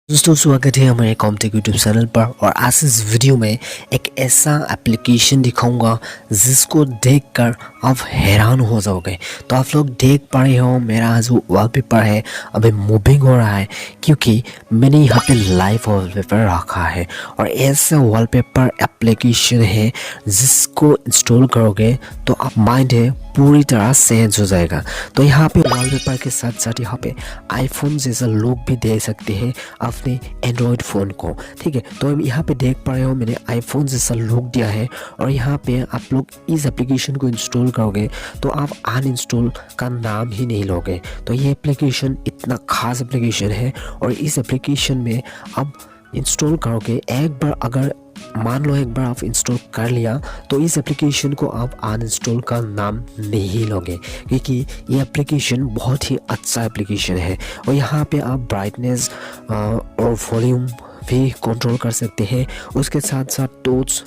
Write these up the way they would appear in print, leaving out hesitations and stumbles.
दोस्तों स्वागत है हमारे कॉमटेक यूट्यूब चैनल पर। और आज इस वीडियो में एक ऐसा एप्लीकेशन दिखाऊंगा जिसको देखकर आप हैरान हो जाओगे। तो आप लोग देख पा रहे हो मेरा जो वॉलपेपर है अभी मूविंग हो रहा है, क्योंकि मैंने यहाँ पे लाइव वॉलपेपर रखा है। और ऐसा वॉलपेपर एप्लीकेशन है जिसको इंस्टॉल करोगे तो आप माइंड है पूरी तरह चेंज हो जाएगा। तो यहाँ पे वॉलपेपर के साथ साथ यहाँ पे आईफोन जैसा लुक भी दे सकते हैं अपने एंड्रॉयड फ़ोन को। ठीक है, तो यहाँ पे देख पा रहे हो मैंने आईफोन जैसा लुक दिया है। और यहाँ पे आप लोग इस एप्लीकेशन को इंस्टॉल करोगे तो आप अनइंस्टॉल का नाम ही नहीं लोगे। तो ये एप्लीकेशन इतना खास एप्लीकेशन है। और इस एप्लीकेशन में आप इंस्टॉल करोगे, एक बार अगर मान लो एक बार आप इंस्टॉल कर लिया तो इस एप्लीकेशन को आप अनइंस्टॉल का नाम नहीं लोगे, क्योंकि ये एप्लीकेशन बहुत ही अच्छा एप्लीकेशन है। और यहाँ पे आप ब्राइटनेस और वॉल्यूम भी कंट्रोल कर सकते हैं। उसके साथ साथ touch,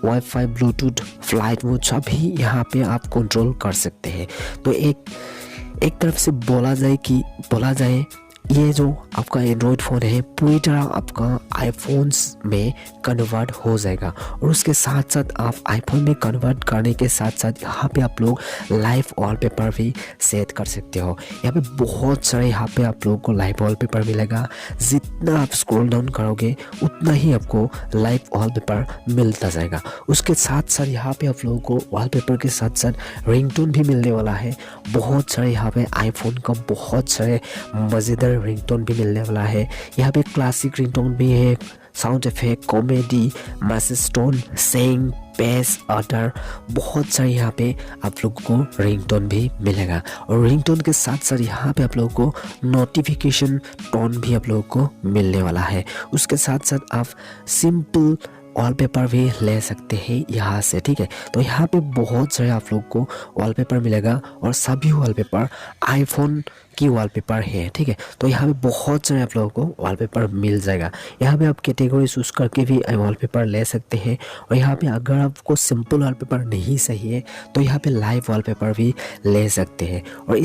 wifi, Bluetooth, flight mode सभी यहाँ पे आप कंट्रोल कर सकते हैं। तो एक तरफ से बोला जाए ये जो आपका एंड्रॉयड फ़ोन है पूरी तरह आपका आईफोन्स में कन्वर्ट हो जाएगा। और उसके साथ साथ आप आईफोन में कन्वर्ट करने के साथ साथ यहाँ पे आप लोग लाइव वॉलपेपर भी सेट कर सकते हो। यहाँ पे बहुत सारे यहाँ पे आप लोगों को लाइव वॉलपेपर मिलेगा। जितना आप स्क्रॉल डाउन करोगे उतना ही आपको लाइव वॉलपेपर मिलता जाएगा। उसके साथ साथ यहाँ पे आप लोगों को वॉलपेपर के साथ साथ रिंगटोन भी मिलने वाला है। बहुत सारे यहाँ पे आईफोन का बहुत सारे मज़ेदार रिंगटोन भी मिलने वाला है। यहाँ पे क्लासिक रिंगटोन भी है, sound effect, comedy, message tone, saying, base, other, बहुत सारे यहाँ पे आप लोगों को रिंगटोन भी मिलेगा। और रिंगटोन के साथ साथ यहाँ पे आप लोगों को नोटिफिकेशन टोन भी आप लोगों को मिलने वाला है। उसके साथ साथ आप सिंपल वॉलपेपर भी ले सकते हैं यहाँ से। ठीक है, तो यहाँ पे बहुत सारे आप लोग को वॉलपेपर मिलेगा और सभी वॉलपेपर आईफोन की वॉलपेपर है। ठीक है, तो यहाँ पे बहुत सारे आप लोगों को वॉलपेपर मिल जाएगा। यहाँ पे आप कैटेगरी चूज करके भी वॉलपेपर ले सकते हैं। और यहाँ पे अगर आपको सिंपल वॉलपेपर नहीं चाहिए तो यहाँ पे लाइव वॉलपेपर भी ले सकते हैं। और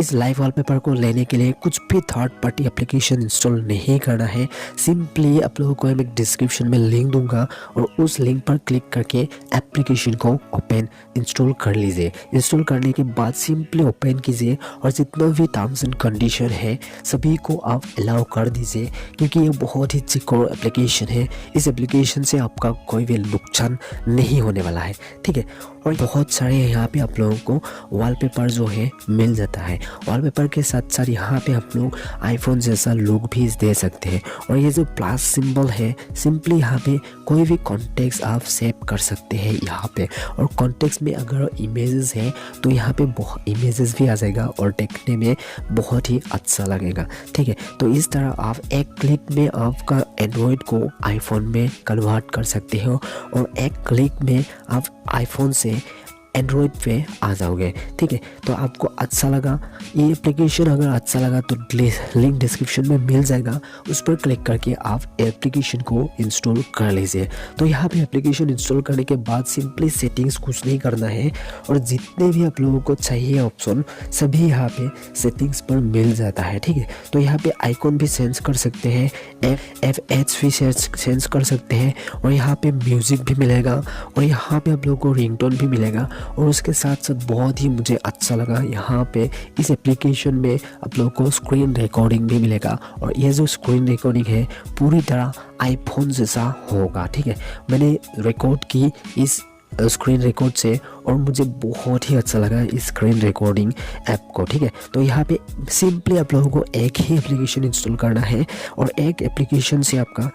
इस लाइव वॉलपेपर को लेने के लिए कुछ भी थर्ड पार्टी एप्लीकेशन इंस्टॉल नहीं करना है। सिंपली आप लोगों को मैं डिस्क्रिप्शन में लिंक दूंगा और उस लिंक पर क्लिक करके एप्लीकेशन को ओपन इंस्टॉल कर लीजिए। इंस्टॉल करने के बाद सिंपली ओपन कीजिए और जितना भी टर्म्स एंड कंडीशन है सभी को आप अलाउ कर दीजिए, क्योंकि ये बहुत ही सिक्योर एप्लीकेशन है। इस एप्लीकेशन से आपका कोई भी नुकसान नहीं होने वाला है। ठीक है, और बहुत सारे यहाँ पे आप लोगों को वॉलपेपर जो है मिल जाता है। वॉलपेपर के साथ साथ यहाँ पे आप लोग आईफोन जैसा लुक भी दे सकते हैं। और ये जो प्लस सिंबल है, सिंपली यहाँ पे कोई भी कॉन्टेक्स्ट आप सेव कर सकते हैं यहाँ पे। और कॉन्टेक्स्ट में अगर इमेजेस है तो यहाँ पे बहुत इमेजेस भी आ जाएगा और देखने में बहुत ही अच्छा लगेगा। ठीक है, तो इस तरह आप एक क्लिक में आपका एंड्रॉयड को आईफोन में कन्वर्ट कर सकते हो और एक क्लिक में आप आईफोन से एंड्रॉयड पे आ जाओगे। ठीक है, तो आपको अच्छा लगा ये एप्लीकेशन, अगर अच्छा लगा तो लिंक डिस्क्रिप्शन में मिल जाएगा, उस पर क्लिक करके आप एप्लीकेशन को इंस्टॉल कर लीजिए। तो यहाँ पे एप्लीकेशन इंस्टॉल करने के बाद सिंपली सेटिंग्स कुछ नहीं करना है और जितने भी आप लोगों को चाहिए ऑप्शन सभी यहाँ पे सेटिंग्स पर मिल जाता है। ठीक है, तो यहाँ पे आइकॉन भी चेंज कर सकते हैं, FH भी चेंज कर सकते हैं। और यहाँ पे म्यूज़िक भी मिलेगा और यहाँ पे आप लोगों को रिंगटोन भी मिलेगा। और उसके साथ साथ बहुत ही मुझे अच्छा लगा यहाँ पे इस एप्लीकेशन में आप लोगों को स्क्रीन रिकॉर्डिंग भी मिलेगा। और ये जो स्क्रीन रिकॉर्डिंग है पूरी तरह आईफोन जैसा होगा। ठीक है, मैंने रिकॉर्ड की इस स्क्रीन रिकॉर्ड से और मुझे बहुत ही अच्छा लगा इस स्क्रीन रिकॉर्डिंग ऐप को। ठीक है, तो यहाँ पे सिंपली आप लोगों को एक ही एप्लीकेशन इंस्टॉल करना है और एक एप्लीकेशन से आपका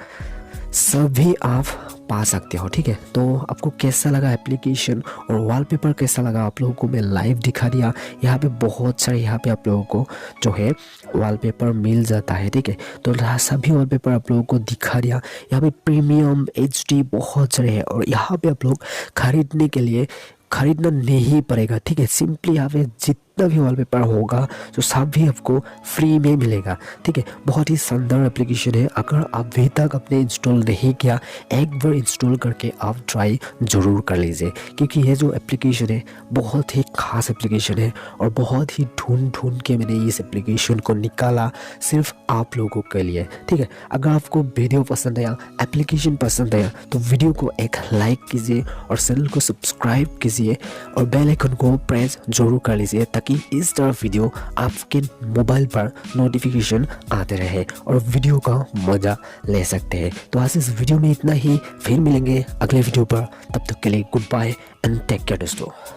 सभी आप पा सकते हो। ठीक है, तो आपको कैसा लगा एप्लीकेशन और वॉलपेपर कैसा लगा आप लोगों को मैं लाइव दिखा दिया। यहाँ पे बहुत सारे यहाँ पे आप लोगों को जो है वॉलपेपर मिल जाता है। ठीक है, तो सभी वॉलपेपर आप लोगों को दिखा दिया। यहाँ पे प्रीमियम, HD बहुत सारे हैं और यहाँ पे आप लोग खरीदने के लिए खरीदना नहीं पड़ेगा। ठीक है, सिंपली यहाँ पे जितना भी वॉलपेपर होगा जो सब भी आपको फ्री में मिलेगा। ठीक है, बहुत ही शानदार एप्लीकेशन है। अगर आप अभी तक अपने इंस्टॉल नहीं किया, एक बार इंस्टॉल करके आप ट्राई ज़रूर कर लीजिए, क्योंकि ये जो एप्लीकेशन है बहुत ही खास एप्लीकेशन है और बहुत ही ढूंढ के मैंने इस एप्लीकेशन को निकाला सिर्फ आप लोगों के लिए। ठीक है, अगर आपको वीडियो पसंद आया, एप्लीकेशन पसंद आया, तो वीडियो को एक लाइक कीजिए और चैनल को सब्सक्राइब कीजिए और बेल आइकन को प्रेस जरूर कर लीजिए, ताकि इस तरह वीडियो आपके मोबाइल पर नोटिफिकेशन आते रहे और वीडियो का मज़ा ले सकते हैं। तो आज इस वीडियो में इतना ही, फिर मिलेंगे अगले वीडियो पर। तब तक के लिए good bye and take care दोस्तों।